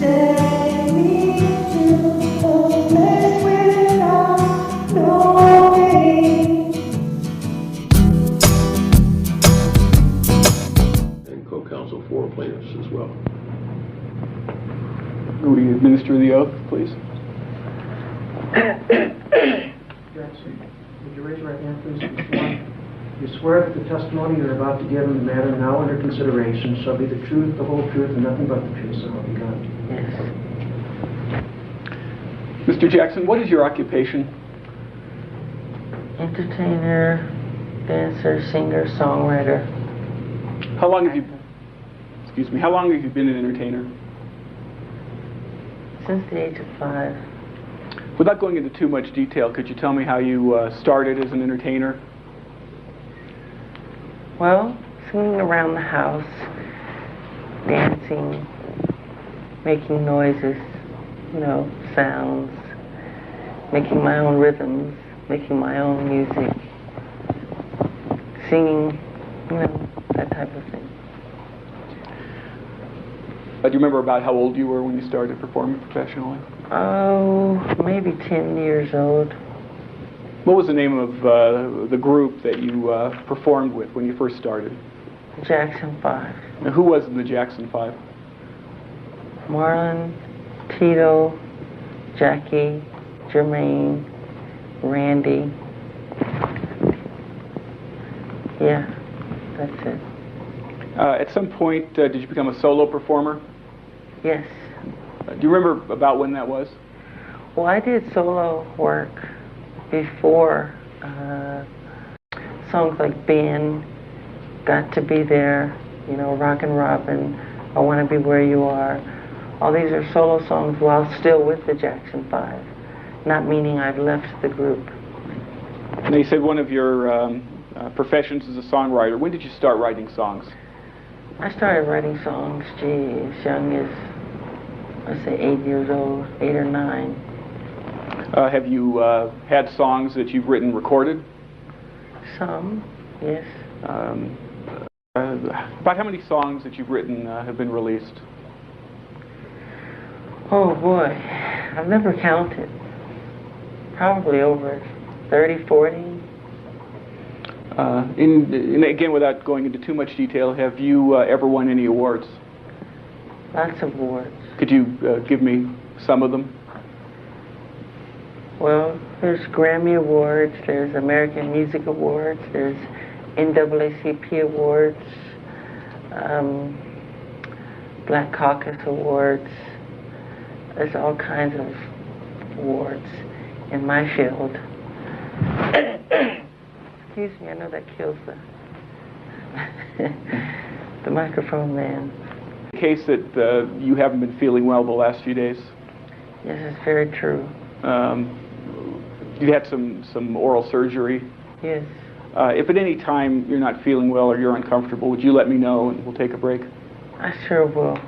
Take me to a place where I know pain. And co-counsel for plaintiffs as well. Will you administer the oath, please? Jackson, would you raise your right hand, please? You swear that the testimony you're about to give in the matter now under consideration shall be the truth, the whole truth, and nothing but the truth, so help you God. Yes. Mr. Jackson, what is your occupation? Entertainer, dancer, singer, songwriter. How long have you been an entertainer? Since the age of 5. Without going into too much detail, could you tell me how you started as an entertainer? Well, singing around the house, dancing, making noises, sounds, making my own rhythms, making my own music, singing, that type of thing. Do you remember about how old you were when you started performing professionally? Oh, maybe 10 years old. What was the name of the group that you performed with when you first started? Jackson 5. Now, who was in the Jackson 5? Marlon, Tito, Jackie, Jermaine, Randy. Yeah, that's it. At some point, did you become a solo performer? Yes. Do you remember about when that was? Well, I did solo work before. Songs like Ben, Got to Be There, Rockin' Robin, I Want to Be Where You Are. All these are solo songs while still with the Jackson 5, not meaning I've left the group. Now, you said one of your professions is a songwriter. When did you start writing songs? I started writing songs, as young as, let's say, 8 years old, 8 or 9. Have you had songs that you've written recorded? Some, yes. About how many songs that you've written have been released? Oh boy, I've never counted. Probably over 30, 40. And again, without going into too much detail, have you ever won any awards? Lots of awards. Could you give me some of them? Well, there's Grammy Awards, there's American Music Awards, there's NAACP Awards, Black Caucus Awards. There's all kinds of awards in my field. Excuse me, I know that kills the microphone man. The case that you haven't been feeling well the last few days? Yes, it's very true. You had some oral surgery. Yes. If at any time you're not feeling well or you're uncomfortable, would you let me know and we'll take a break? I sure will.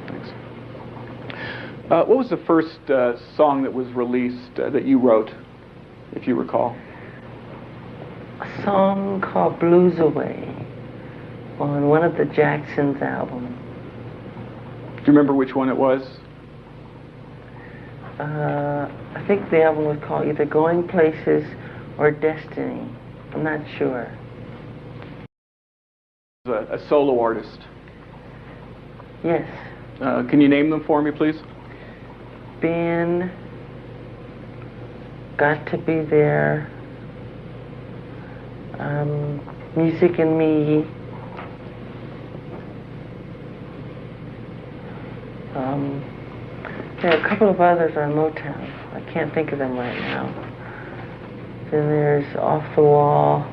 Thanks. What was the first song that was released that you wrote, if you recall? A song called Blues Away on one of the Jacksons' albums. Do you remember which one it was? I think the album was called either Going Places or Destiny. I'm not sure. A solo artist. Yes. Can you name them for me, please? Ben, Got to Be There, Music and Me, there are a couple of others on Motown. I can't think of them right now. Then there's Off the Wall,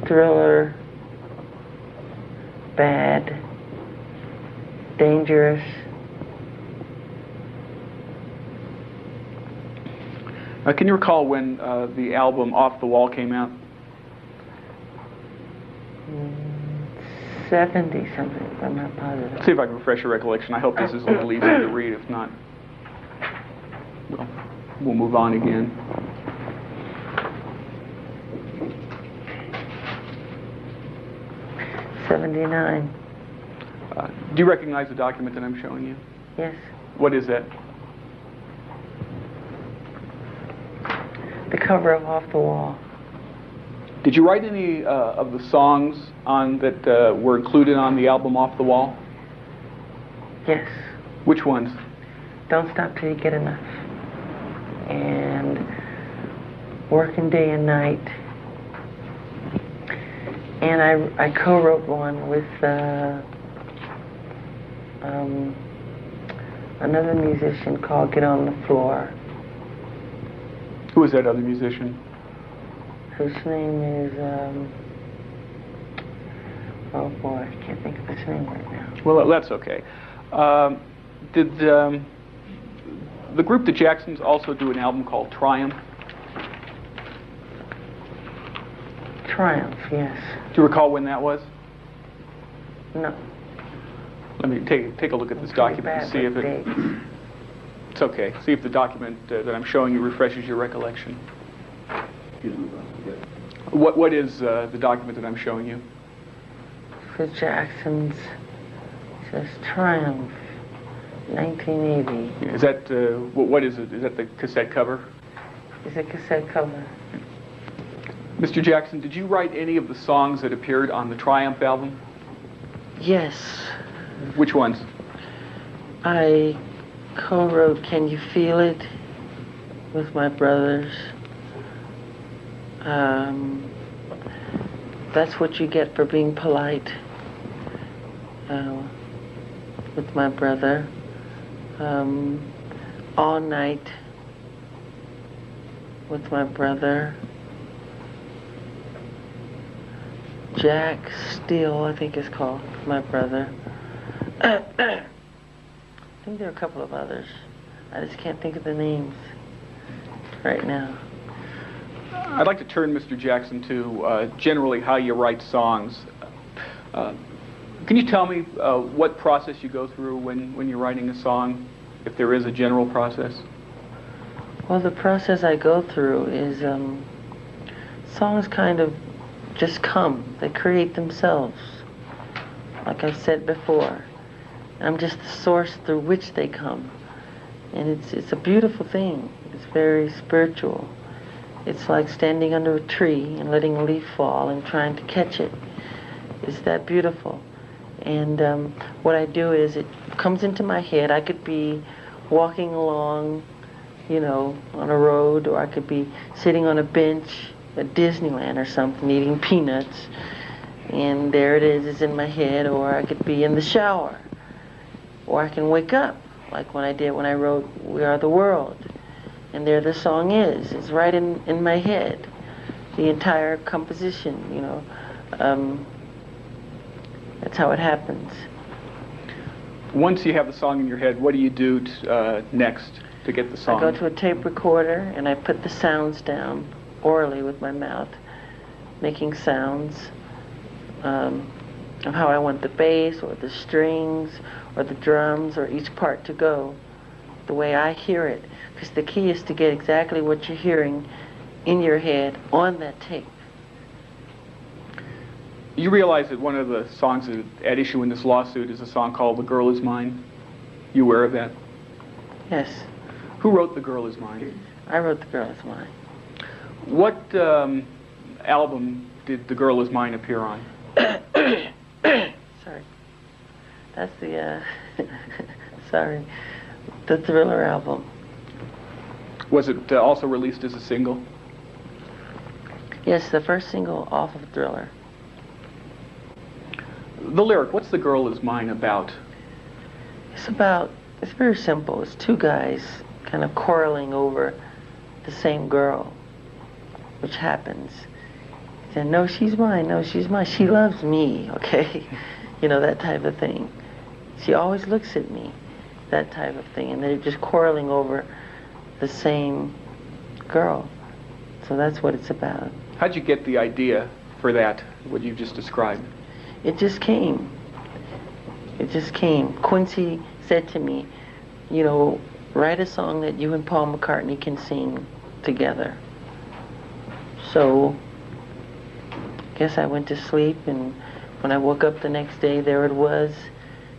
Thriller, Bad, Dangerous. Can you recall when the album Off the Wall came out? 70 something, I'm not positive. Let's see if I can refresh your recollection. I hope this is a little easier to read. If not, we'll move on again. '79. Do you recognize the document that I'm showing you? Yes. What is that? The cover of Off the Wall. Did you write any of the songs on that were included on the album Off the Wall? Yes. Which ones? Don't Stop Till You Get Enough. And Working Day and Night. And I co-wrote one with another musician called Get on the Floor, Who is that other musician? whose name is, oh boy, I can't think of his name right now. Well, that's okay. Did the group The Jacksons also do an album called Triumph? Triumph, yes. Do you recall when that was? No. Let me take a look at this document and see if it... It's okay. See if the document that I'm showing you refreshes your recollection. What is the document that I'm showing you? The Jacksons, says Triumph, 1980. Is that, what is it? Is that the cassette cover? It's a cassette cover. Mr. Jackson, did you write any of the songs that appeared on the Triumph album? Yes. Which ones? I co-wrote Can You Feel It with my brothers. That's What You Get for Being Polite with my brother. All Night with my brother. Jack Steele, I think it's called, my brother. I think there are a couple of others. I just can't think of the names right now. I'd like to turn, Mr. Jackson, to generally how you write songs. Can you tell me what process you go through when you're writing a song, if there is a general process? Well, the process I go through is songs kind of just come. They create themselves. Like I've said before, I'm just the source through which they come. And it's a beautiful thing. It's very spiritual. It's like standing under a tree and letting a leaf fall and trying to catch it. It's that beautiful. And what I do is it comes into my head. I could be walking along, you know, on a road, or I could be sitting on a bench at Disneyland or something, eating peanuts, and there it is, it's in my head. Or I could be in the shower, or I can wake up, like when I did when I wrote We Are the World, and there the song is. It's right in my head, the entire composition, you know. That's how it happens. Once you have the song in your head, what do you do next to get the song? I go to a tape recorder and I put the sounds down orally with my mouth, making sounds of how I want the bass or the strings or the drums or each part to go, the way I hear it. Because the key is to get exactly what you're hearing in your head on that tape. You realize that one of the songs at issue in this lawsuit is a song called The Girl Is Mine? You aware of that? Yes. Who wrote The Girl Is Mine? I wrote The Girl Is Mine. What album did The Girl Is Mine appear on? Sorry. That's the, sorry, the Thriller album. Was it also released as a single? Yes, the first single off of Thriller. The lyric, what's The Girl Is Mine about? It's very simple. It's two guys kind of quarreling over the same girl, which happens. And no, she's mine, no, she's mine. She loves me, okay? You know, that type of thing. She always looks at me, that type of thing. And they're just quarreling over the same girl. So that's what it's about. How'd you get the idea for that, what you just described? It just came. It just came. Quincy said to me, you know, write a song that you and Paul McCartney can sing together. So, I guess I went to sleep, and when I woke up the next day, there it was.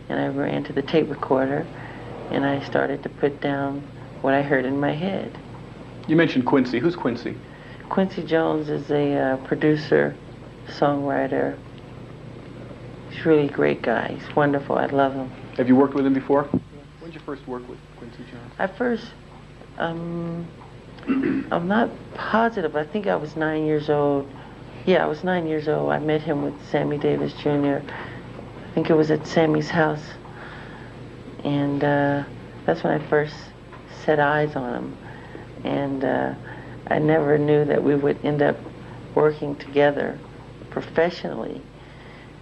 and I ran to the tape recorder, and I started to put down what I heard in my head. You mentioned Quincy. Who's Quincy? Quincy Jones is a producer, songwriter. He's really a great guy. He's wonderful. I love him. Have you worked with him before? When did you first work with Quincy Jones? I first, I'm not positive. I think I was 9 years old. Yeah, I was 9 years old. I met him with Sammy Davis Jr. I think it was at Sammy's house. And that's when I first set eyes on him. And I never knew that we would end up working together professionally.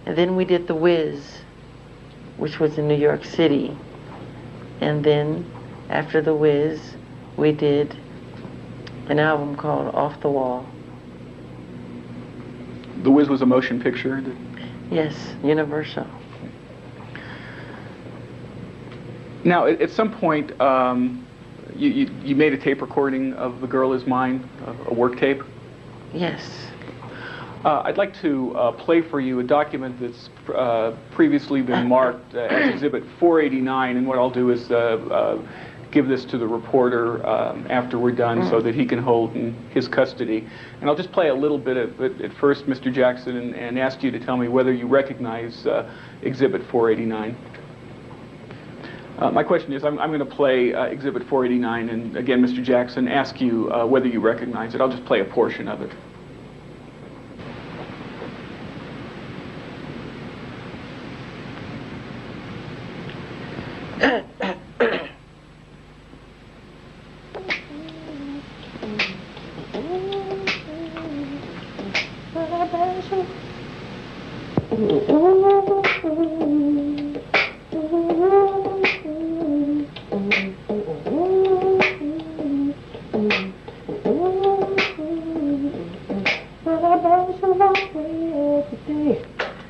And then we did The Wiz, which was in New York City. And then after The Wiz, we did an album called Off the Wall. The Wiz was a motion picture? Yes, Universal. Now, at some point, you made a tape recording of The Girl Is Mine, a work tape? Yes. I'd like to play for you a document that's previously been marked as Exhibit 489, and what I'll do is give this to the reporter after we're done so that he can hold in his custody. And I'll just play a little bit of it at first, Mr. Jackson, and ask you to tell me whether you recognize Exhibit 489. My question is, I'm going to play Exhibit 489, and again, Mr. Jackson, ask you whether you recognize it. I'll just play a portion of it.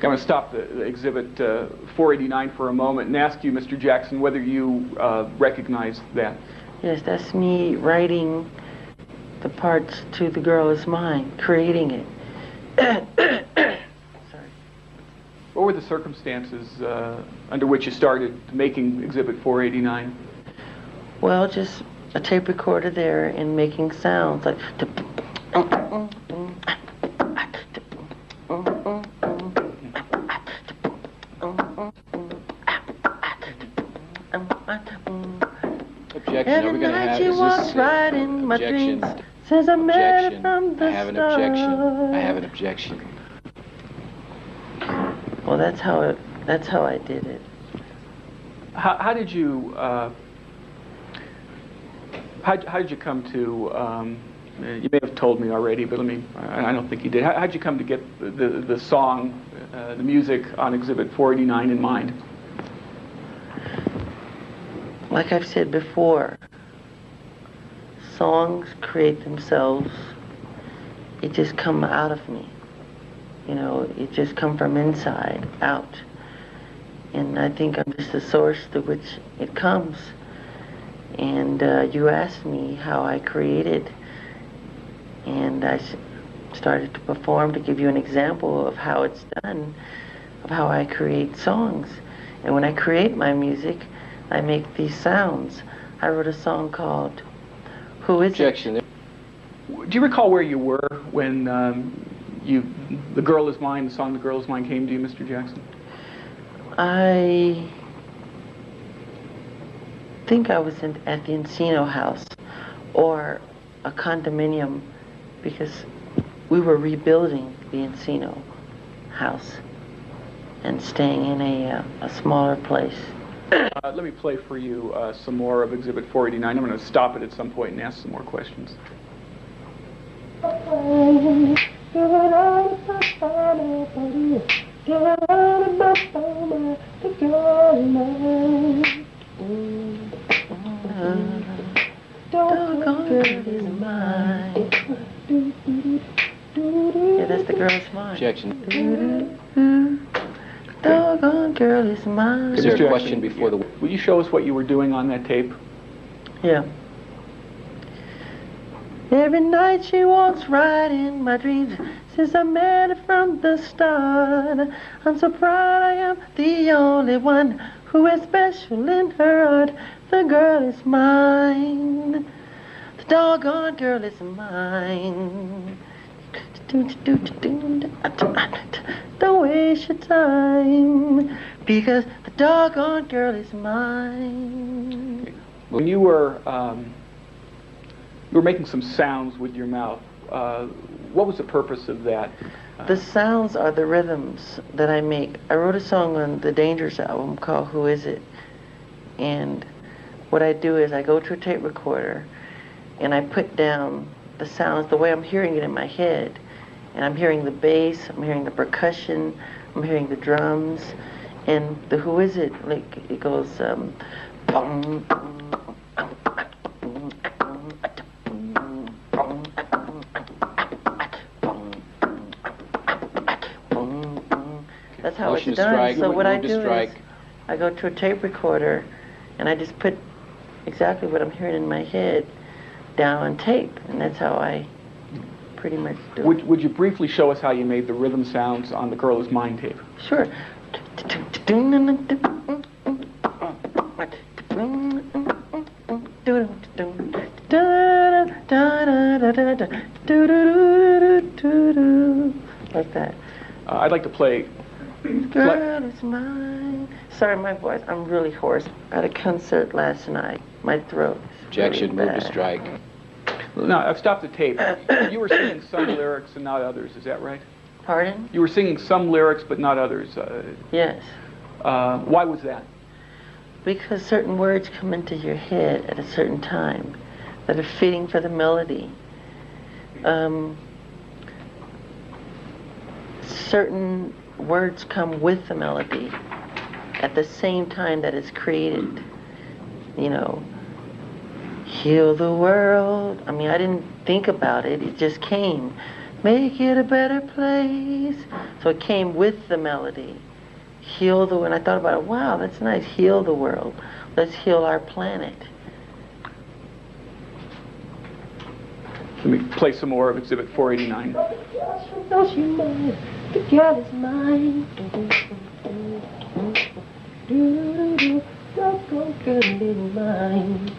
I'm going to stop the Exhibit 489 for a moment and ask you, Mr. Jackson, whether you recognize that. Yes, that's me writing the parts to The Girl Is Mine, creating it. Sorry. What were the circumstances under which you started making Exhibit 489? Well, just a tape recorder there and making sounds like... Objection. Are we going to have? Is this right in my objection? dreams, since I met Objection. from the I have an objection. start. I have an objection. Well, that's how I did it. How did you how did you come to? You may have told me already, but I don't think you did. How did you come to get the song, the music on Exhibit 489 in mind? Like I've said before, songs create themselves. It just come out of me. You know, it just come from inside out. And I think I'm just the source through which it comes. And you asked me how I created, and I started to perform to give you an example of how it's done, of how I create songs. And when I create my music, I make these sounds. I wrote a song called Who Is Objection. It? Do you recall where you were when The Girl Is Mine, the song The Girl Is Mine came to you, Mr. Jackson? I think I was at the Encino house or a condominium, because we were rebuilding the Encino house and staying in a smaller place. Let me play for you some more of Exhibit 489. I'm going to stop it at some point and ask some more questions. Yeah, that's The Girl Is Mine. Objection. Doggone girl is mine. Is there Mr. a question Jackson, before the? Will you show us what you were doing on that tape? Yeah. Every night she walks right in my dreams, since I met her from the start. I'm so proud I am the only one who is special in her heart. The girl is mine. The doggone girl is mine. Don't waste your time, because the doggone girl is mine. When you were making some sounds with your mouth, what was the purpose of that? The sounds are the rhythms that I make. I wrote a song on the Dangerous album called Who Is It? And what I do is I go to a tape recorder and I put down the sounds the way I'm hearing it in my head. And I'm hearing the bass, I'm hearing the percussion, I'm hearing the drums. And the Who Is It? Like, it goes, bum, that's how Motion it's to done. strike, So what I move to do is strike. I go to a tape recorder and I just put exactly what I'm hearing in my head down on tape, and that's how I pretty much do it. Would you briefly show us how you made the rhythm sounds on The Girl Is Mine tape? Sure. Like that. I'd like to play. Girl is mine. Sorry, my voice. I'm really hoarse. At a concert last night, my throat is Jack really should move to bad. strike. No, I've stopped the tape. You were singing some lyrics and not others, is that right? Pardon? You were singing some lyrics but not others. Yes. Why was that? Because certain words come into your head at a certain time that are fitting for the melody. Certain words come with the melody at the same time that it's created. You know, heal the world. I mean, I didn't think about it. It just came. Make it a better place. So it came with the melody. Heal the world. And I thought about it. Wow, that's nice. Heal the world. Let's heal our planet. Let me play some more of Exhibit 489. Don't you mind? The girl is mine. Don't go getting mine.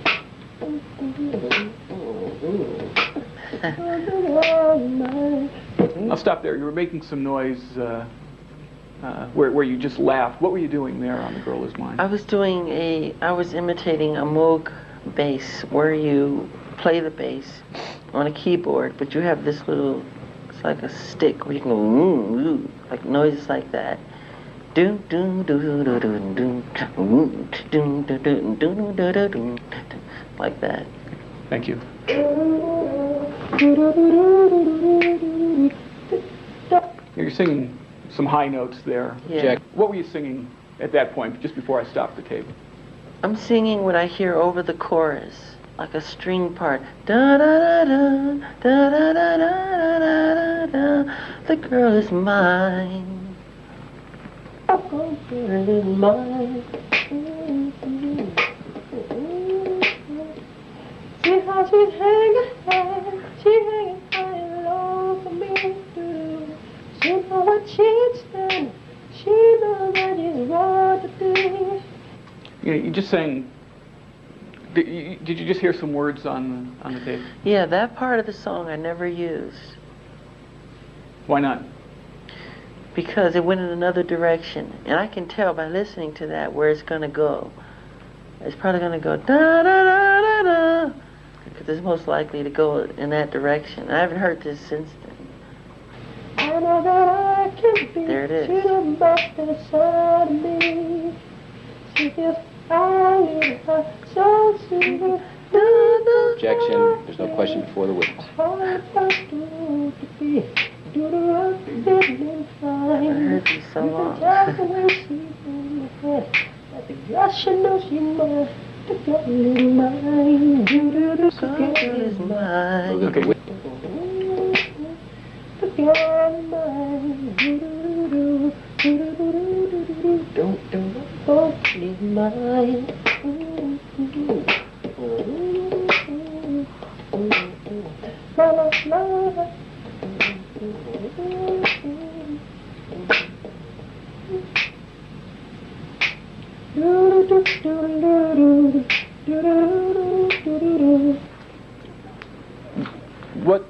I'll stop there. You were making some noise where you just laughed. What were you doing there on The Girl Is Mine? I was imitating a Moog bass where you play the bass on a keyboard, but you have this little, it's like a stick where you can go, like noises like that. Like that. Thank you. You're singing some high notes there. Yeah. Jack. What were you singing at that point, just before I stopped the tape? I'm singing what I hear over the chorus, like a string part. Da da da da da da da da da da. The girl is mine. The girl is mine. See how she's hanging high. She's hanging high and low for me to do. She know what she's done. She knows that it's wrong to do. You just sang. Did you just hear some words on the tape? Yeah, that part of the song I never used Why not? because it went in another direction, and I can tell by listening to that where it's gonna go. It's probably gonna go da da da da da, because it's most likely to go in that direction. I haven't heard this since then. I know that I can be. There it is. She done bust inside of me. She just finding her so sweet. Objection. There's no question before the witness. I heard these so long. Yes, she knows she mine. The girl is mine. The girl is mine. Okay. The girl is mine. Oh, she's mine. La la la. Do What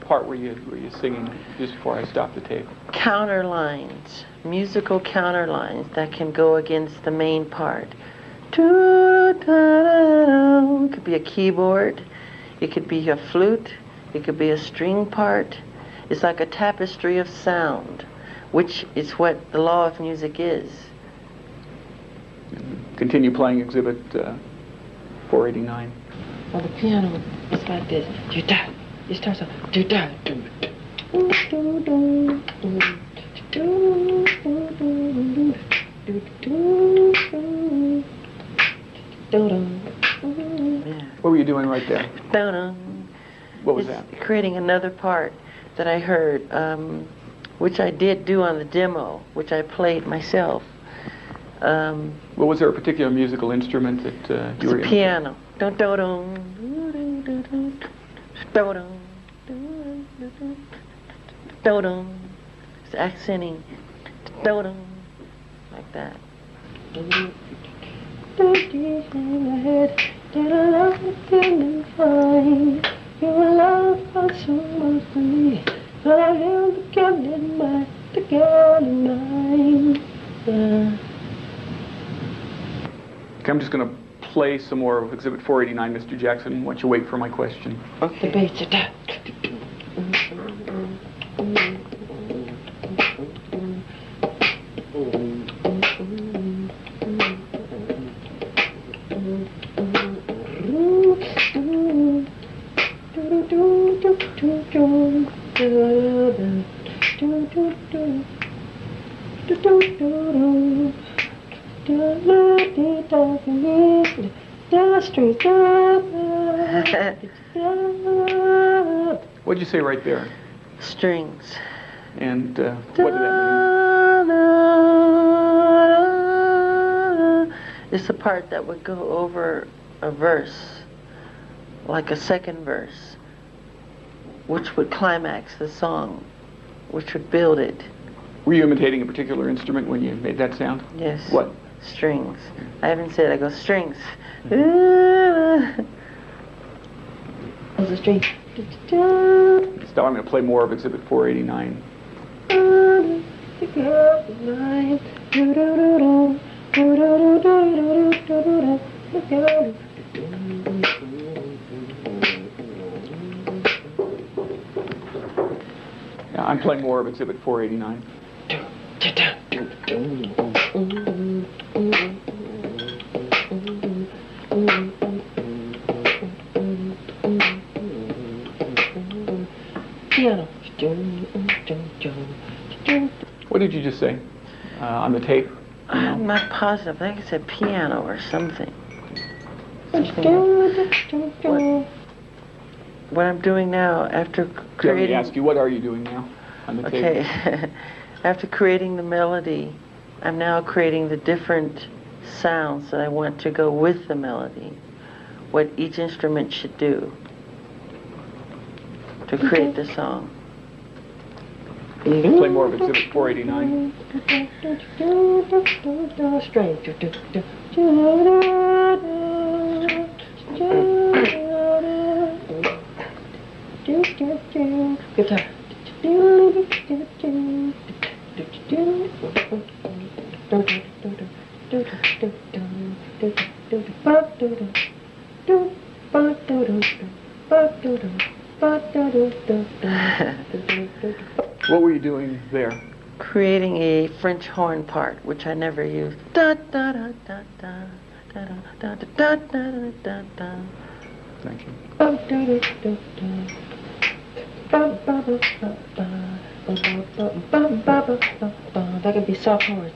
part were you singing just before I stopped the tape? Counterlines, musical counterlines that can go against the main part. It could be a keyboard, it could be a flute, it could be a string part. It's like a tapestry of sound, which is what the law of music is. Continue playing exhibit 489. On the piano, it's like this. Do-da. It starts off. Do-da. What were you doing right there? What was that? Creating another part that I heard, which I did do on the demo, which I played myself. Well, was there a particular musical instrument that you were It's a in? piano. It's accenting. Like that. Your love was so much to me, but I held the girl in mind, the girl in mind. Okay, I'm just going to play some more of exhibit 489, Mr. Jackson. Why don't you wait for my question? The bass, da. What did you say right there? Strings. And what did that mean? It's the part that would go over a verse, like a second verse, which would climax the song, which would build it. Were you imitating a particular instrument when you made that sound? Yes. What? Strings. I haven't said, I go strings. The string. Stop, I'm going to play more of exhibit 489. Yeah, I'm playing more of exhibit 489. Piano. What did you just say on the tape? I'm not positive. I think it said piano or something. What I'm doing now after Let me creating... ask you, what are you doing now on the tape? Okay. After creating the melody, I'm now creating the different sounds that I want to go with the melody. What each instrument should do to create the song. Play more of exhibit 489. String. Guitar. What were you doing there? Creating a French horn part, which I never used. Da da da da da da da da da da da da. Thank you. That could be soft horns.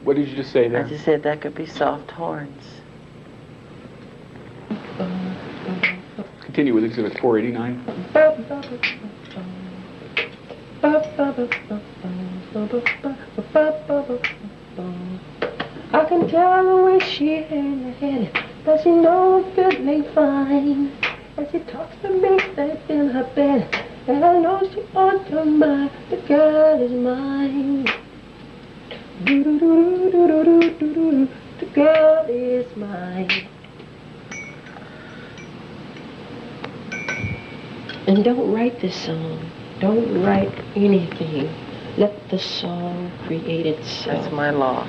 What did you just say I there? just said that could be soft horns. Continue with exhibit 489. I can tell the way she headed, but she knows goodly fine. And she talks to me safe in her bed, and I know she ought to mind. The girl is mine. Do-do-do-do-do-do-do-do. The girl is mine. And don't write this song. Don't write anything. Let the song create itself. That's my law.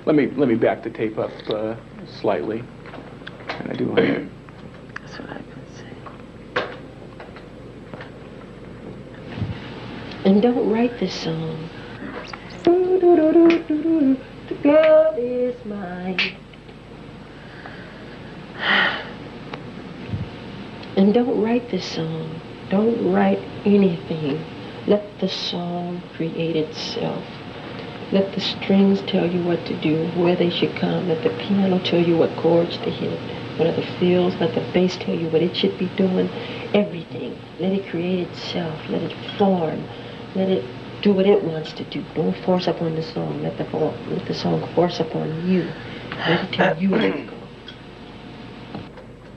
Let me back the tape up slightly. And I do want to. That's what I could say. And don't write this song. Do-do-do-do-do-do. The girl is mine. And don't write this song. Don't write anything. Let the song create itself. Let the strings tell you what to do, where they should come. Let the piano tell you what chords to hit, what are the fills. Let the bass tell you what it should be doing. Everything. Let it create itself. Let it form. Let it do what it wants to do. Don't force upon the song. Let the song force upon you. Let it tell you where to go.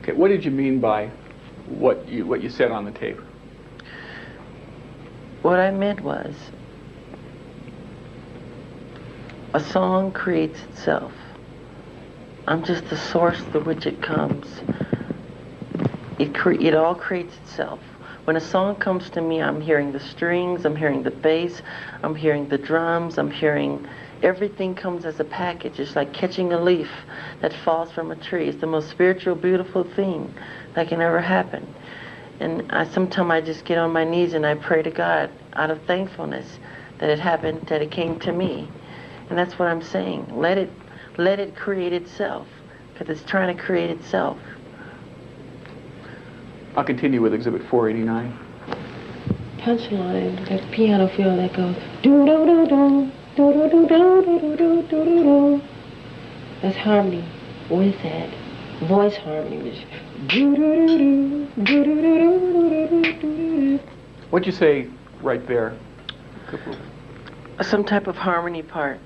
Okay, what did you mean by what you said on the tape? What I meant was, a song creates itself. I'm just the source through which it comes. It all creates itself. When a song comes to me, I'm hearing the strings, I'm hearing the bass, I'm hearing the drums, I'm hearing everything comes as a package. It's like catching a leaf that falls from a tree. It's the most spiritual, beautiful thing that can ever happen. And sometimes I just get on my knees and I pray to God out of thankfulness that it happened, that it came to me. And that's what I'm saying. Let it create itself, because it's trying to create itself. I'll continue with Exhibit 489. Punchline, that piano feel that goes do do do do do do do do do do do do. That's harmony with that voice harmony. Which do do do do do do do do do. What'd you say right there? Some type of harmony part.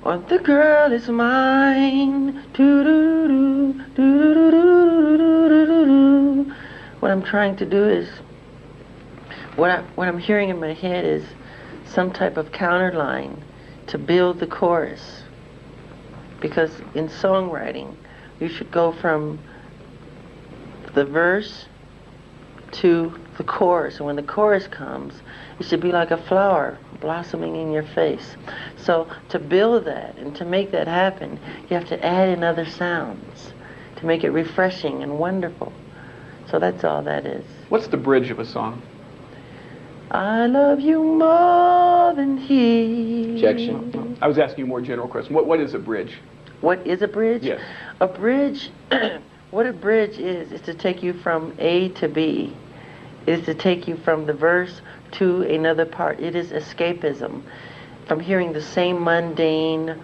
Oh, the girl is mine. Do do do do do do do do do. What I'm trying to do is, what I'm hearing in my head is some type of counter line to build the chorus. Because in songwriting, you should go from the verse to the chorus. And when the chorus comes, it should be like a flower blossoming in your face. So to build that and to make that happen, you have to add in other sounds to make it refreshing and wonderful. So that's all that is. What's the bridge of a song? I love you more than he. Objection. I was asking you a more general question. What is a bridge? What is a bridge? Yes. A bridge, what a bridge is to take you from A to B. It is to take you from the verse to another part. It is escapism from hearing the same mundane,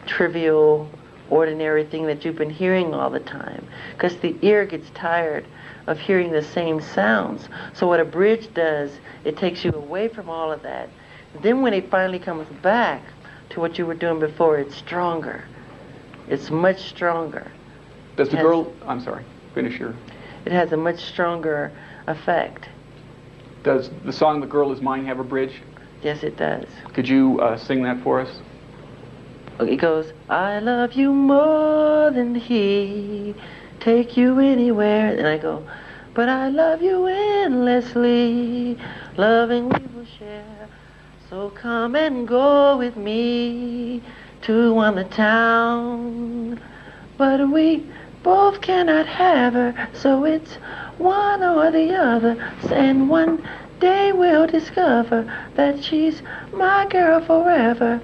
trivial, ordinary thing that you've been hearing all the time. Because the ear gets tired of hearing the same sounds. So what a bridge does, it takes you away from all of that. Then when it finally comes back to what you were doing before, it's stronger. It's much stronger. Does the girl... I'm sorry. Finish your... It has a much stronger effect. Does the song The Girl Is Mine have a bridge? Yes, it does. Could you sing that for us? It goes, I love you more than he, take you anywhere. And I go, but I love you endlessly, loving we will share. So come and go with me to the town. But we both cannot have her, so it's one or the other. And one day we'll discover that she's my girl forever.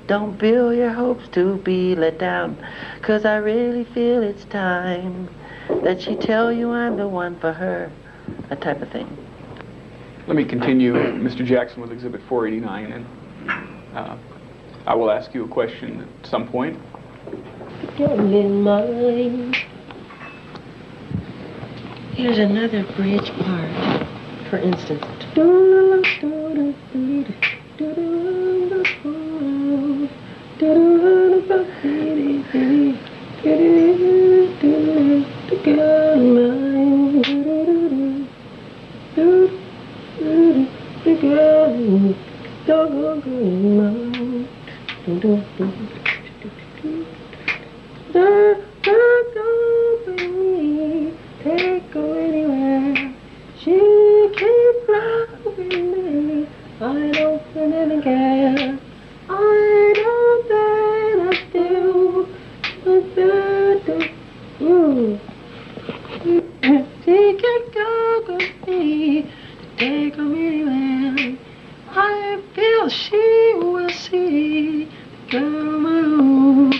Don't build your hopes to be let down, 'cause I really feel it's time that she tell you I'm the one for her, that type of thing. Let me continue, Mr. Jackson, with Exhibit 489, and I will ask you a question at some point. Girl in mine. Here's another bridge part. For instance. Go with me, take her anywhere. She can fly with me. I don't really care. I know that I do. She can go with me, take her anywhere. I feel she will see the girl move.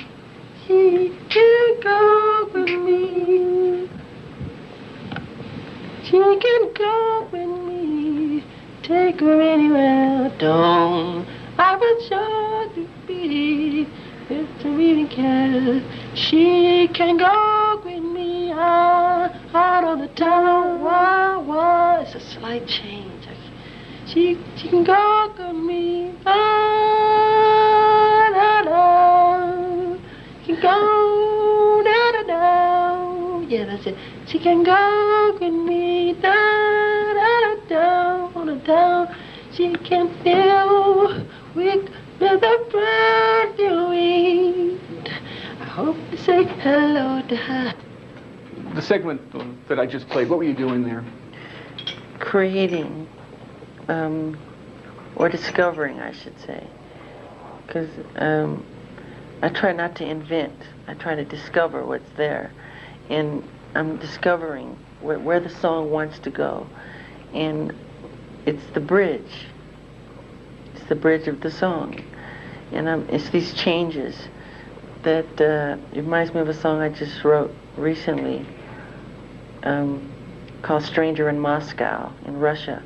She can go with me. She can go with me, take her anywhere. Don't I was sure to be if to really care. She can go with me out of the town. Why? It's a slight change. She can go with me. Da, da. She can go da da da. Yeah, that's it. She can go with me. Da da da da da. She can feel with the breath you eat. I hope you say hello to her. The segment that I just played, what were you doing there? Creating, or discovering, I should say. Because I try not to invent. I try to discover what's there. And I'm discovering where the song wants to go. And it's the bridge. It's the bridge of the song. And it's these changes that it reminds me of a song I just wrote recently called Stranger in Moscow in Russia.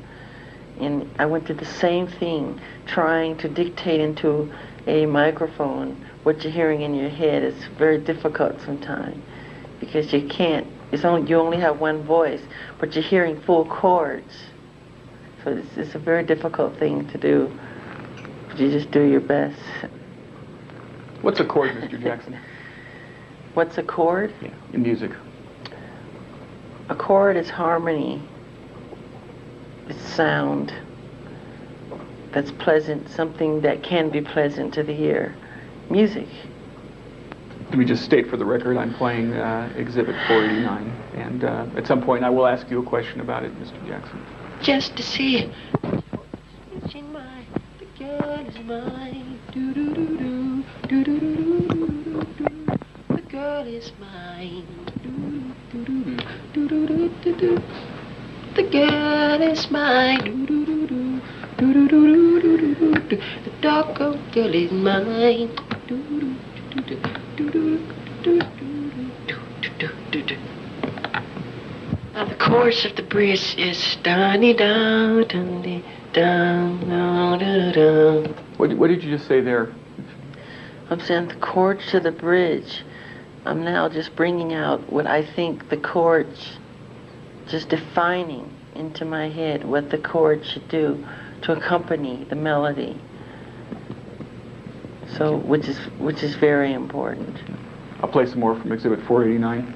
And I went through the same thing, trying to dictate into a microphone what you're hearing in your head. It's very difficult sometimes because you can't, you only have one voice, but you're hearing full chords. So it's a very difficult thing to do. But you just do your best. What's a chord, Mr. Jackson? What's a chord? Yeah, in music. A chord is harmony. It's sound that's pleasant, something that can be pleasant to the ear. Music. Let me just state for the record, I'm playing Exhibit 489, and at some point I will ask you a question about it, Mr. Jackson. Just to see it's in my, the girl is mine. Do do do do do do do do do. The girl is mine. Do do do do do do do do. The girl is mine. Do do do do do do do do do do do. The dark girl is mine. Do do do do do do do do do do. Now the chorus of the bridge is down down down down down down. What did you just say there? I'm saying the chords to the bridge. I'm now just bringing out what I think the chords, just defining into my head what the chords should do to accompany the melody. So, which is very important. I'll play some more from Exhibit 489.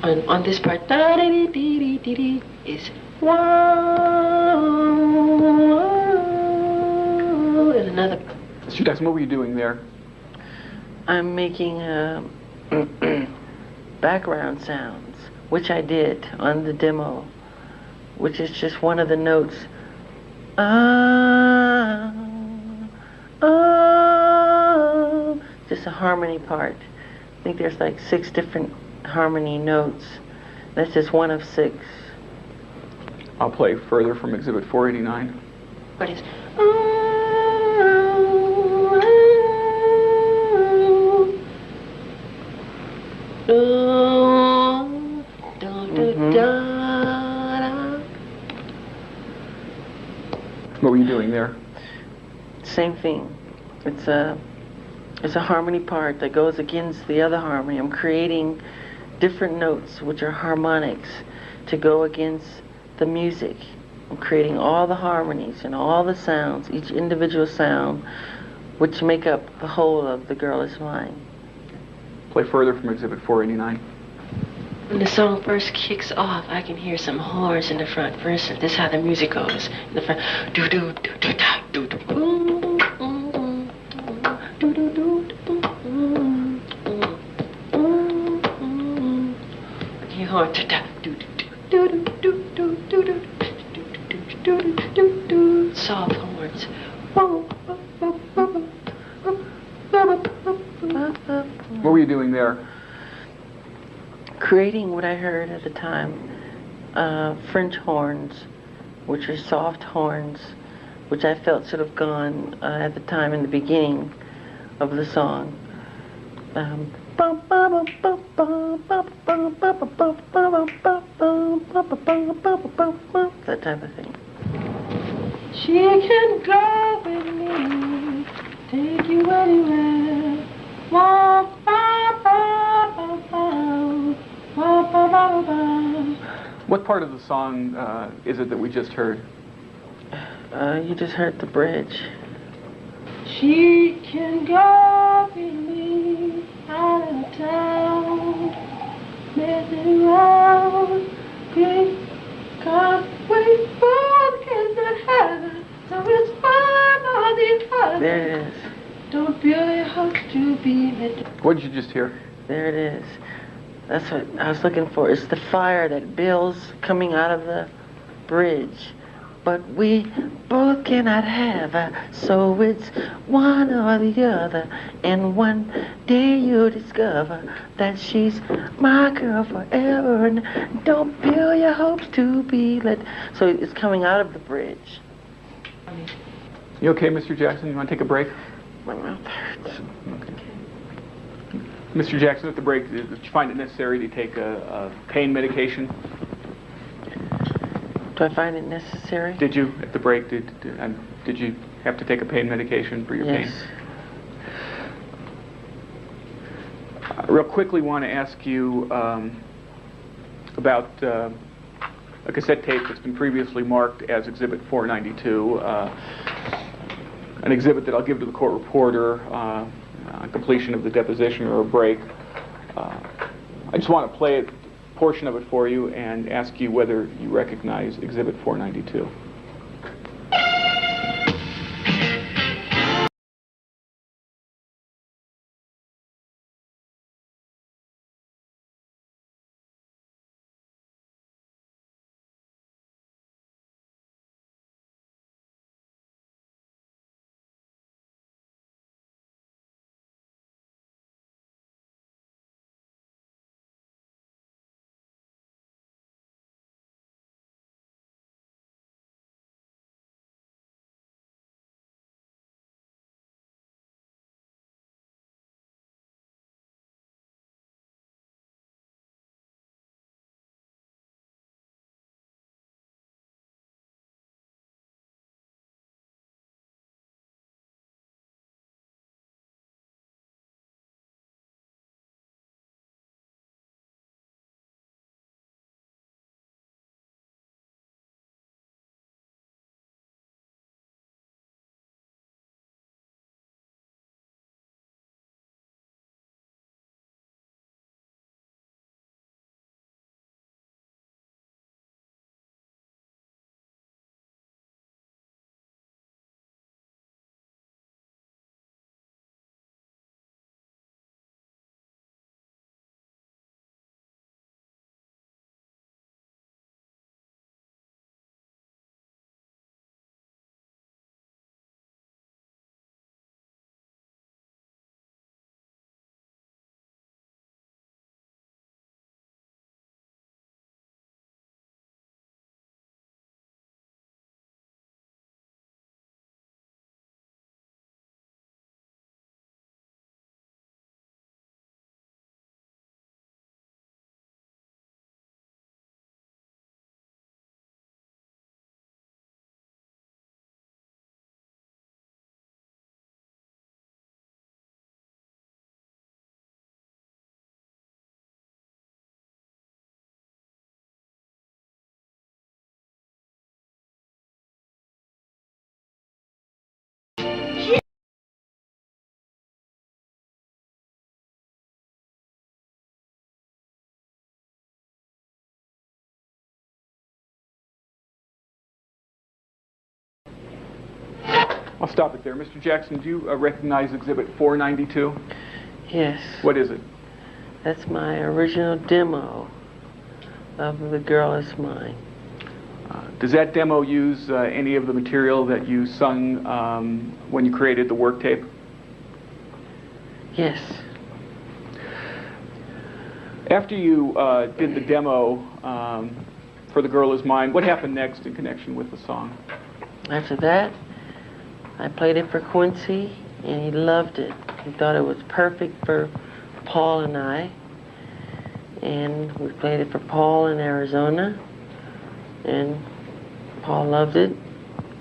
And on this part, is wow, and another. Mr. Jackson, what were you doing there? I'm making background sounds, which I did on the demo, which is just one of the notes. Just a harmony part. I think there's like 6 different harmony notes. That's just one of 6. I'll play further from Exhibit 489. What is? What were you doing there? Same thing. It's There's a harmony part that goes against the other harmony. I'm creating different notes, which are harmonics, to go against the music. I'm creating all the harmonies and all the sounds, each individual sound, which make up the whole of The Girl Is Mine. Play further from Exhibit 489. When the song first kicks off, I can hear some horns in the front. For instance, this is how the music goes. In the front, do do do do da do do boom, do do do boom, I can hear horns da do do do do do do do do do do do, soft horns. What were you doing there? Creating what I heard at the time, French horns, which are soft horns, which I felt should have gone at the time in the beginning of the song. That type of thing. She can go with me, take you anywhere. Wah, ba, ba, ba, ba. Wah, ba, ba, ba. What part of the song is it that we just heard? You just heard the bridge. She can go with me out of town, messing around, great God, we both can heaven, so it's fun all these others. There it is. Don't build your hopes to be lit. What did you just hear? There it is. That's what I was looking for. It's the fire that builds coming out of the bridge. But we both cannot have her, so it's one or the other. And one day you'll discover that she's my girl forever. And don't build your hopes to be lit. So it's coming out of the bridge. You okay, Mr. Jackson? You want to take a break? My mouth hurts. Okay. Mr. Jackson, at the break, did you find it necessary to take a pain medication? Do I find it necessary? Did you, at the break, did you have to take a pain medication for your pain? Yes. Real quickly, want to ask you about a cassette tape that's been previously marked as Exhibit 492, an exhibit that I'll give to the court reporter on completion of the deposition or a break. I just want to play a portion of it for you and ask you whether you recognize Exhibit 492. I'll stop it there. Mr. Jackson, do you recognize Exhibit 492? Yes. What is it? That's my original demo of The Girl Is Mine. Does that demo use any of the material that you sung when you created the work tape? Yes. After you did the demo for The Girl Is Mine, what happened next in connection with the song? After that, I played it for Quincy, and he loved it. He thought it was perfect for Paul and I. And we played it for Paul in Arizona, and Paul loved it.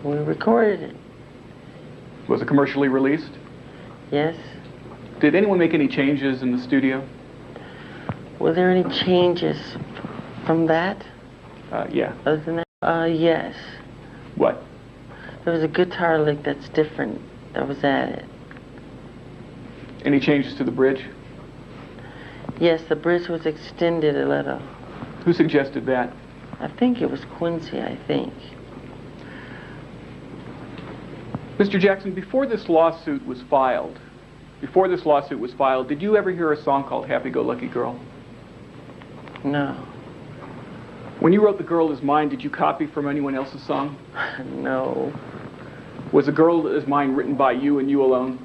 We recorded it. Was it commercially released? Yes. Did anyone make any changes in the studio? Were there any changes from that? Yeah. Other than that? Yes. What? There was a guitar lick that's different that was added. Any changes to the bridge? Yes, the bridge was extended a little. Who suggested that? I think it was Quincy, I think. Mr. Jackson, before this lawsuit was filed, did you ever hear a song called Happy Go Lucky Girl? No. When you wrote The Girl Is Mine, did you copy from anyone else's song? No. Was The Girl Is Mine written by you and you alone?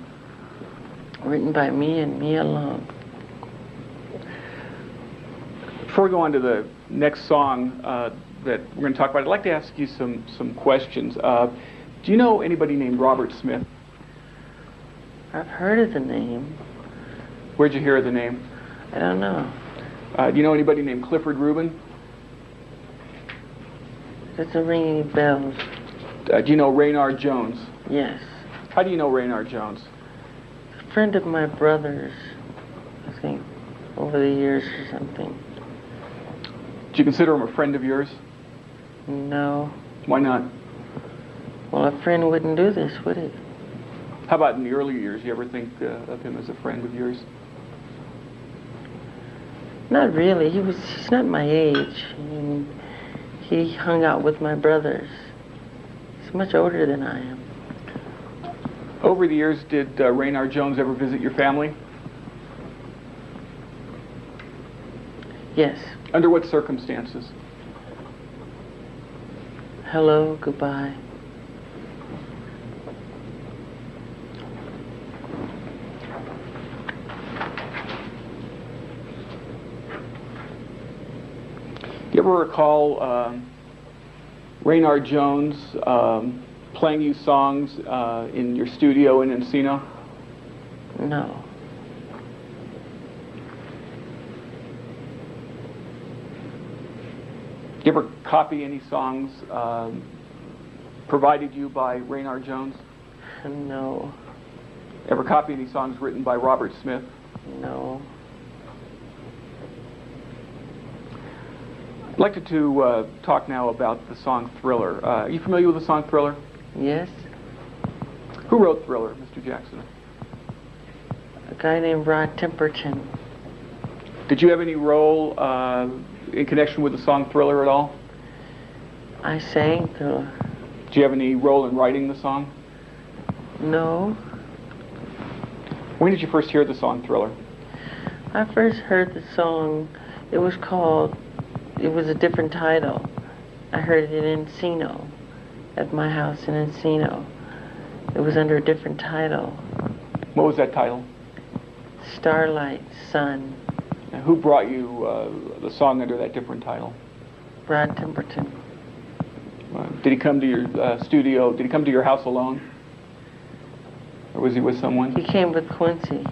Written by me and me alone. Before we go on to the next song that we're going to talk about, I'd like to ask you some questions. Do you know anybody named Robert Smith? I've heard of the name. Where'd you hear the name? I don't know. Do you know anybody named Clifford Rubin? Doesn't ring any bells. Do you know Raynard Jones? Yes. How do you know Raynard Jones? A friend of my brother's, I think, over the years or something. Do you consider him a friend of yours? No. Why not? Well, a friend wouldn't do this, would he? How about in the early years? You ever think of him as a friend of yours? Not really. He's not my age. I mean, he hung out with my brothers. He's much older than I am. Over the years, did Raynard Jones ever visit your family? Yes. Under what circumstances? Hello, goodbye. Do you ever recall Raynard Jones playing you songs in your studio in Encino? No. Do you ever copy any songs provided you by Raynard Jones? No. Ever copy any songs written by Robert Smith? No. I'd like to talk now about the song Thriller. Are you familiar with the song Thriller? Yes. Who wrote Thriller, Mr. Jackson? A guy named Rod Temperton. Did you have any role in connection with the song Thriller at all? I sang Thriller. Did you have any role in writing the song? No. When did you first hear the song Thriller? I first heard the song, it was a different title. I heard it in Encino, at my house in Encino. It was under a different title. What was that title? Starlight, Sun. And who brought you the song under that different title? Rod Temperton. Did he come to your studio? Did he come to your house alone? Or was he with someone? He came with Quincy.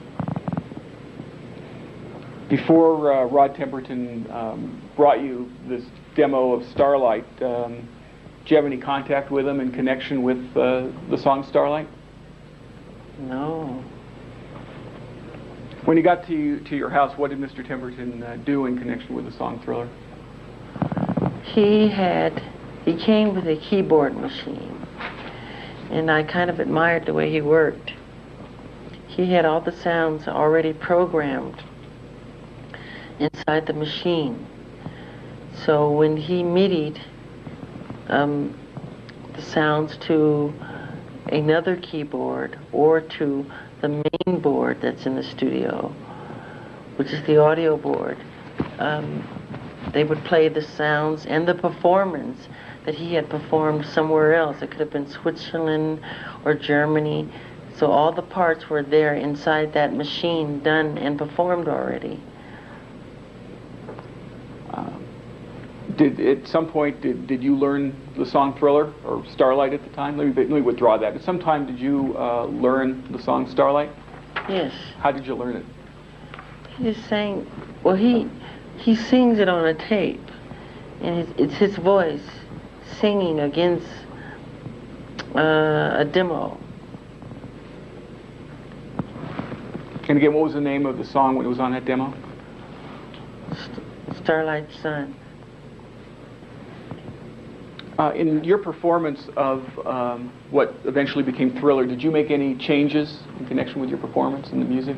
Before Rod Temperton brought you this demo of Starlight, did you have any contact with him in connection with the song Starlight? No. When he got to your house, what did Mr. Temperton do in connection with the song Thriller? He came with a keyboard machine, and I kind of admired the way he worked. He had all the sounds already programmed inside the machine. So when he MIDI'd the sounds to another keyboard or to the main board that's in the studio, which is the audio board. They would play the sounds and the performance that he had performed somewhere else. It could have been Switzerland or Germany. So all the parts were there inside that machine, done and performed already. At some point, did you learn the song Thriller or Starlight at the time? Let me withdraw that. At some time, did you learn the song Starlight? Yes. How did you learn it? He just sang, well, he sings it on a tape, and it's his voice singing against a demo. And again, what was the name of the song when it was on that demo? Starlight Sun. In your performance of what eventually became Thriller, did you make any changes in connection with your performance in the music?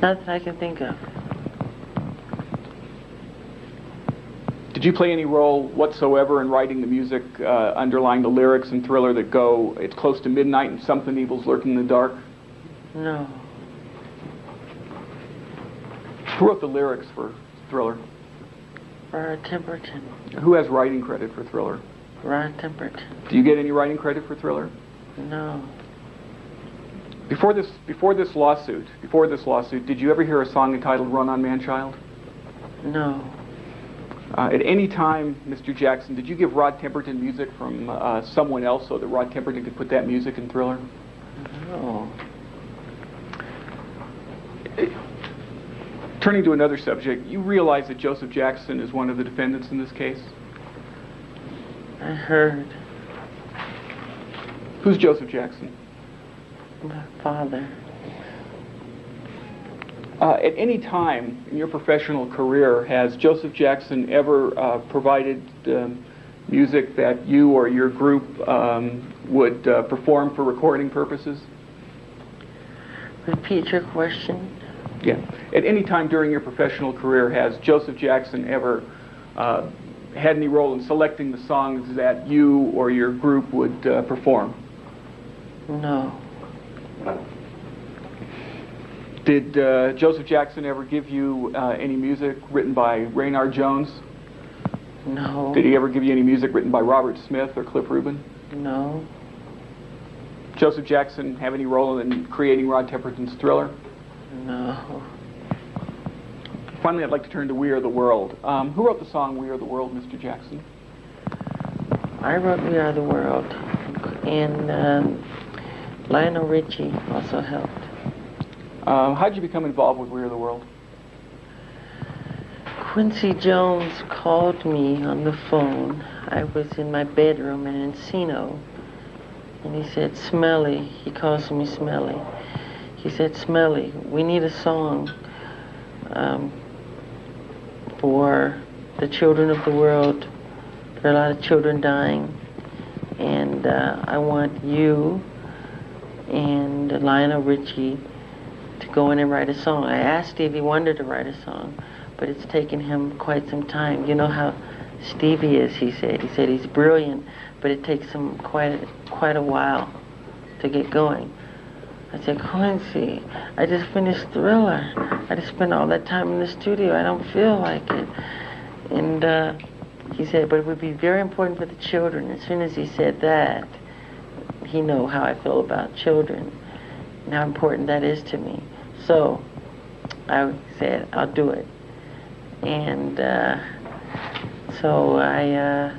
Not that I can think of. Did you play any role whatsoever in writing the music underlying the lyrics in Thriller that go, it's close to midnight and something evil's lurking in the dark? No. Who wrote the lyrics for Thriller? Rod Temperton. Who has writing credit for Thriller? Rod Temperton. Do you get any writing credit for Thriller? No. Before this lawsuit, did you ever hear a song entitled Run on Man-Child? No. At any time, Mr. Jackson, did you give Rod Temperton music from someone else so that Rod Temperton could put that music in Thriller? No. Turning to another subject, you realize that Joseph Jackson is one of the defendants in this case? I heard. Who's Joseph Jackson? My father. At any time in your professional career, has Joseph Jackson ever provided music that you or your group would perform for recording purposes? Repeat your question. Yeah. At any time during your professional career, has Joseph Jackson ever had any role in selecting the songs that you or your group would perform? No. Did Joseph Jackson ever give you any music written by Raynard Jones? No. Did he ever give you any music written by Robert Smith or Cliff Rubin? No. Joseph Jackson have any role in creating Rod Temperton's Thriller? No. Finally, I'd like to turn to We Are the World. Who wrote the song We Are the World, Mr. Jackson? I wrote We Are the World, and Lionel Richie also helped. How did you become involved with We Are the World? Quincy Jones called me on the phone. I was in my bedroom in Encino, and he said, Smelly, he calls me Smelly. He said, Smelly, we need a song for the children of the world. There are a lot of children dying, and I want you and Lionel Richie to go in and write a song. I asked Stevie Wonder to write a song, but it's taken him quite some time. You know how Stevie is, he said. He said he's brilliant, but it takes him quite a while to get going. I said, Quincy, I just finished Thriller. I just spent all that time in the studio. I don't feel like it. And he said, but it would be very important for the children. As soon as he said that, he knew how I feel about children and how important that is to me. So I said, I'll do it. And so I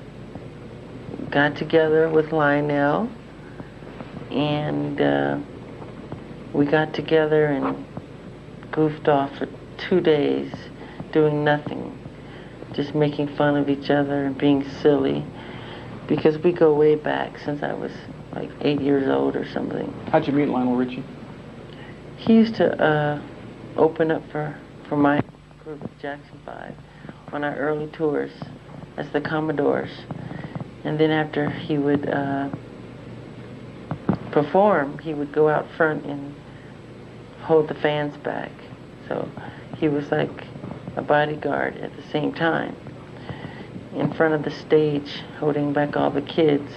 got together with Lionel, and we got together and goofed off for 2 days doing nothing, just making fun of each other and being silly, because we go way back since I was like 8 years old or something. How'd you meet Lionel Richie? He used to open up for my group, Jackson 5, on our early tours as the Commodores. And then after he would perform, he would go out front and hold the fans back. So he was like a bodyguard at the same time, in front of the stage, holding back all the kids.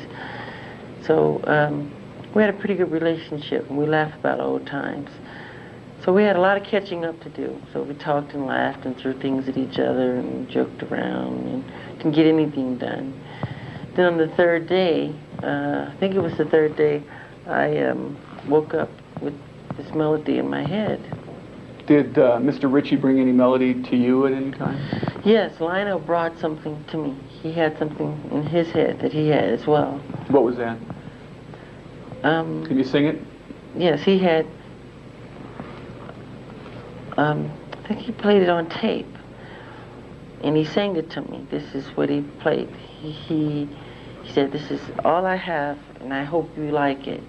So we had a pretty good relationship, and we laughed about old times. So we had a lot of catching up to do. So we talked and laughed and threw things at each other and joked around and didn't get anything done. Then on the third day, I think it was the third day, I woke up with this melody in my head. Did Mr. Ritchie bring any melody to you at any time? Yes, Lionel brought something to me. He had something in his head that he had as well. What was that? Can you sing it? Yes, he had, I think he played it on tape. And he sang it to me. This is what he played. He said, "This is all I have, and I hope you like it."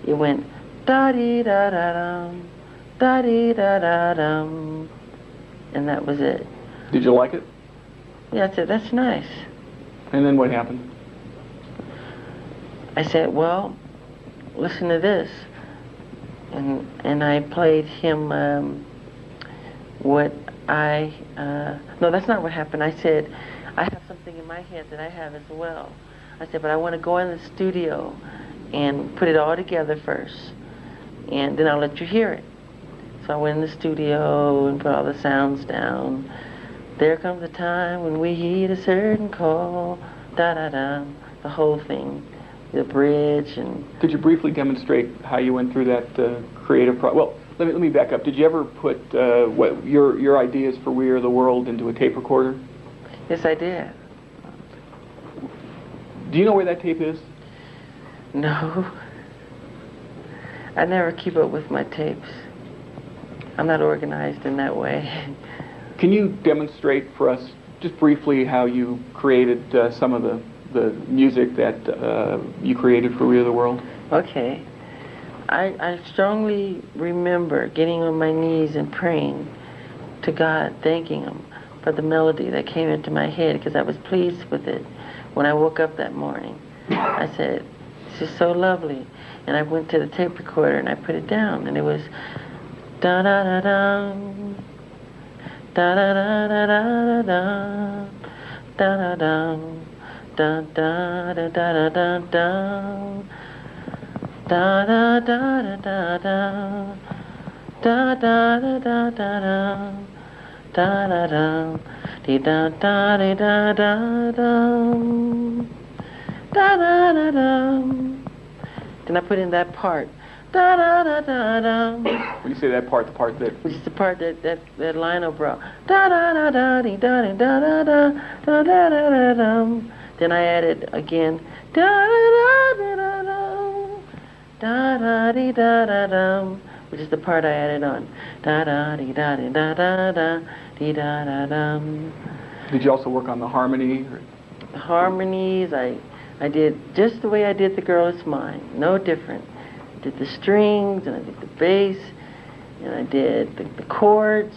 It went, da-dee-da-da-dum, da-dee-da-da-dum, and that was it. Did you like it? Yeah, I said, "That's nice." And then what happened? I said, "Well, listen to this." And I played him what I, no, that's not what happened. I said, "I have something in my head that I have as well." I said, "But I want to go in the studio and put it all together first, and then I'll let you hear it." So I went in the studio and put all the sounds down. There comes a time when we heed a certain call, da-da-da, the whole thing, the bridge. And could you briefly demonstrate how you went through that creative process? Well, let me back up. Did you ever put what your ideas for We Are the World into a tape recorder? Yes, I did. Do you know where that tape is? No. I never keep up with my tapes. I'm not organized in that way. Can you demonstrate for us, just briefly, how you created some of the music that you created for We Are the World? Okay. I strongly remember getting on my knees and praying to God, thanking Him for the melody that came into my head, because I was pleased with it when I woke up that morning. I said, "This is so lovely." And I went to the tape recorder and I put it down, and it was da-da-da-dum, da-da-da-da-da-da, da-da-dum, da-da-da-da-da-da-dum, da-da-da-da-da-da, da-da-da-da-da-da, da-da-dum, dee-da-da-dee-da-da-dum, da-da-da-dum. Then I put in that part, da-da-da-da-dum. When you say that part, the part that... Which is the part that Lionel brought. Da-da-da-da-dee-da-dee-da-da-da, da-da-da-da-dum. Then I added again, da-da-da-da-da-dum, da-da-dee-da-da-dum, which is the part I added on. Da-da-dee-da-dee-da-da-da, dee-da-da-dum. Did you also work on the harmony? Harmonies, I did just the way I did The Girl Is Mine, no different. I did the strings, and I did the bass, and I did the chords,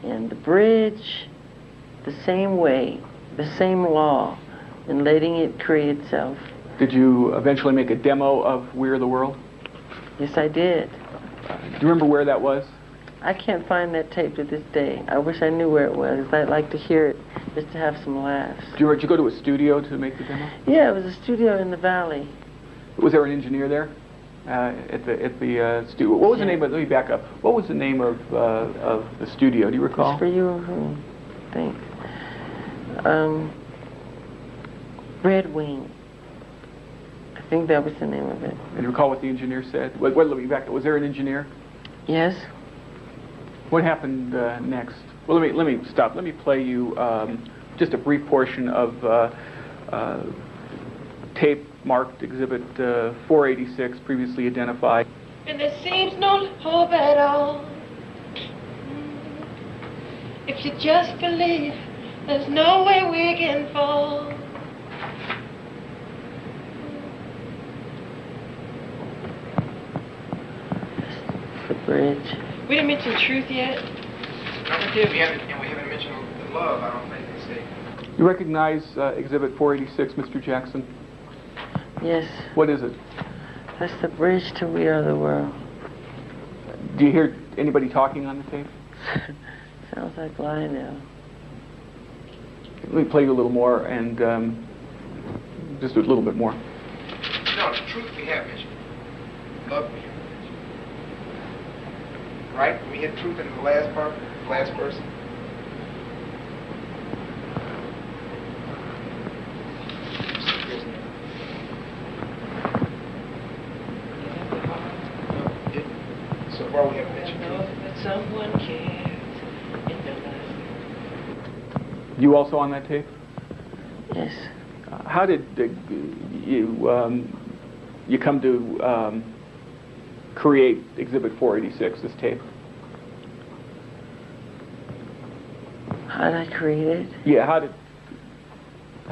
and the bridge, the same way, the same law, and letting it create itself. Did you eventually make a demo of We Are the World? Yes, I did. Do you remember where that was? I can't find that tape to this day. I wish I knew where it was. I'd like to hear it just to have some laughs. Did you go to a studio to make the demo? Yeah, it was a studio in the valley. Was there an engineer there at the studio? What was the name of? Let me back up. What was the name of the studio? Do you recall? It's for you or who? Thanks. Red Wing. I think that was the name of it. And you recall what the engineer said? Let me back up. Was there an engineer? Yes. What happened next? Well, let me stop. Let me play you just a brief portion of tape marked Exhibit 486, previously identified. And there seems no hope at all. If you just believe, there's no way we can fall. The bridge. We didn't mention truth yet. No, we did. We haven't mentioned the love. I don't think they say. You You recognize Exhibit 486, Mr. Jackson? Yes. What is it? That's the bridge to We Are the World. Do you hear anybody talking on the tape? Sounds like Lionel. Let me play you a little more and just a little bit more. No, the truth we have mentioned. Love we have mentioned. Right? We hit truth in the last part, last verse. So far we have mentioned truth. That someone cares in your life. You also on that tape? Yes. How did you come to create Exhibit 486, this tape? How did I create it? Yeah, how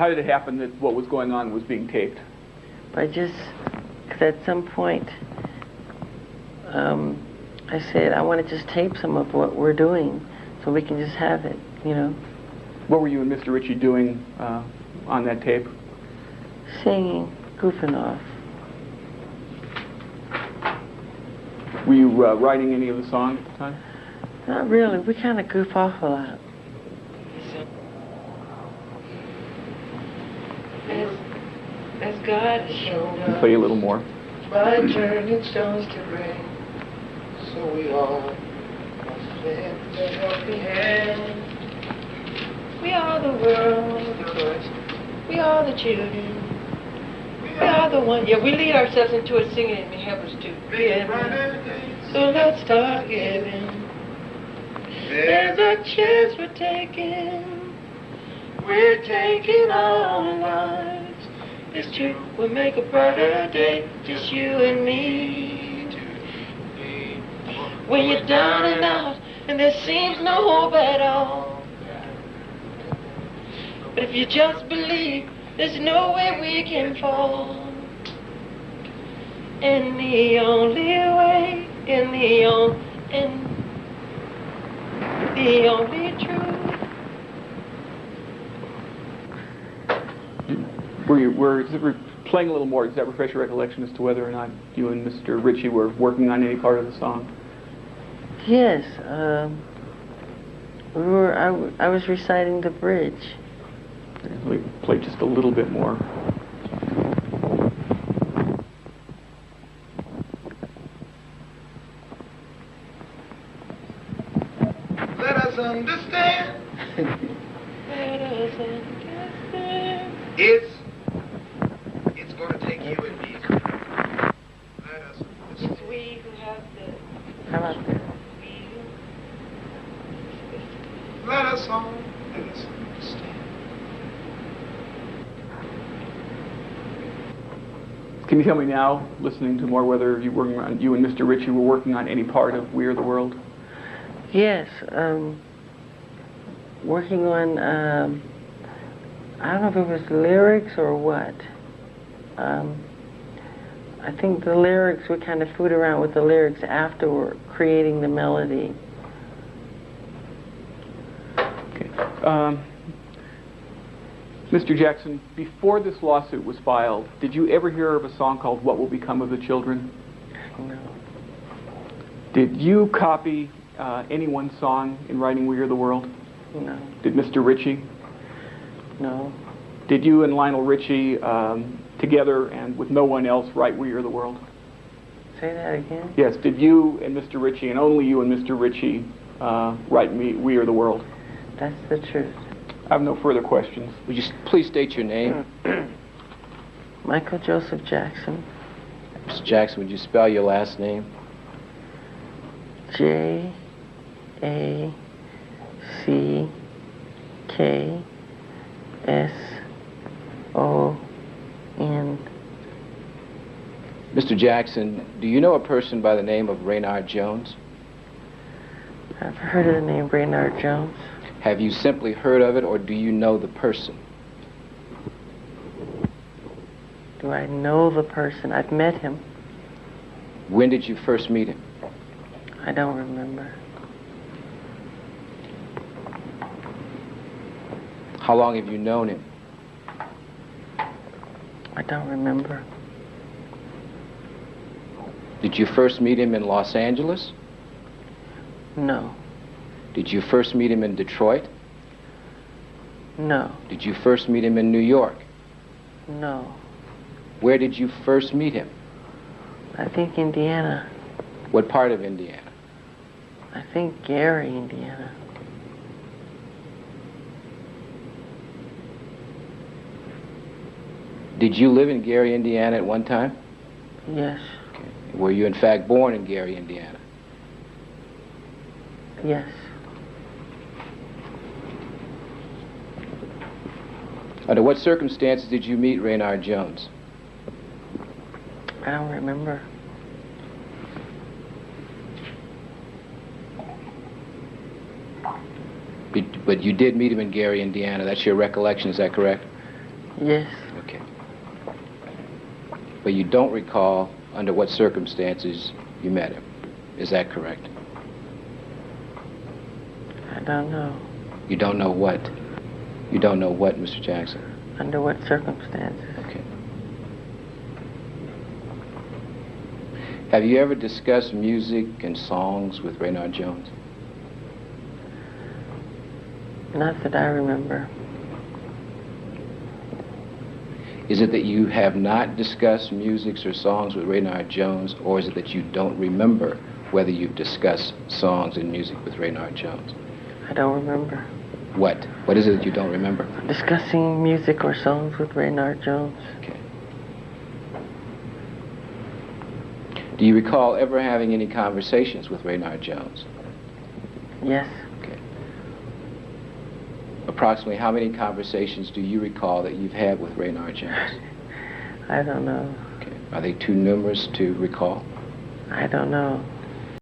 did it happen that what was going on was being taped? By just, because at some point, I said, I want to just tape some of what we're doing so we can just have it, you know. What were you and Mr. Ritchie doing on that tape? Singing, goofing off. Were you writing any of the song at the time? Not really. We kind of goof off a lot. As God has shown us, Play a little more. by turning stones to bread, So we all must lift a helping hand. we are the world, of course. We are the children. We are the one. Yeah, we lead ourselves into it singing and it helps us to give. So let's start giving. There's a chance we're taking. We're taking our lives. It's true, we'll make a brighter day, just you and me. When you're down and out and there seems no hope at all, but if you just believe, there's no way we can fall. And the only way, and the only truth. We're playing a little more. Does that refresh your recollection as to whether or not you and Mr. Ritchie were working on any part of the song? Yes, I was reciting the bridge. Let me play just a little bit more. Let us understand. Let us understand. It's going to take you and me. Let us It's understand. we who have the... How about that? Let us all, let us understand. Can you tell me now, listening to more, whether you and Mr. Ritchie were working on any part of We Are the World? Yes, working on, I don't know if it was lyrics or what. I think the lyrics, we kind of fooled around with the lyrics after creating the melody. Okay. Mr. Jackson, before this lawsuit was filed, did you ever hear of a song called What Will Become of the Children? No. Did you copy anyone's song in writing We Are the World? No. Did Mr. Ritchie? No. Did you and Lionel Richie together and with no one else write We Are the World? Say that again? Yes. Did you and Mr. Ritchie, and only you and Mr. Ritchie, write We Are the World? That's the truth. I have no further questions. Would you please state your name? Michael Joseph Jackson. Mr. Jackson, would you spell your last name? Jackson. Mr. Jackson, do you know a person by the name of Raynard Jones? I've heard of the name Raynard Jones. Have you simply heard of it, or do you know the person? Do I know the person? I've met him. When did you first meet him? I don't remember. How How long have you known him? I don't remember. Did you first meet him in Los Angeles? No. Did you first meet him in Detroit? No. Did you first meet him in New York? No. Where did you first meet him? I think Indiana. What part of Indiana? I think Gary, Indiana. Did you live in Gary, Indiana at one time? Yes. Okay. Were you in fact born in Gary, Indiana? Yes. Under what circumstances did you meet Raynard Jones? I don't remember. But you did meet him in Gary, Indiana. That's your recollection, is that correct? Yes. Okay. But you don't recall under what circumstances you met him. Is that correct? I don't know. You don't know what? You don't know what, Mr. Jackson? Under what circumstances? Okay. Have you ever discussed music and songs with Raynard Jones? Not that I remember. Is it that you have not discussed music or songs with Raynard Jones, or is it that you don't remember whether you've discussed songs and music with Raynard Jones? I don't remember. What? What is it that you don't remember? Discussing music or songs with Raynard Jones. Okay. Do you recall ever having any conversations with Raynard Jones? Yes. Okay. Approximately how many conversations do you recall that you've had with Raynard Jones? I don't know. Okay. Are they too numerous to recall? I don't know.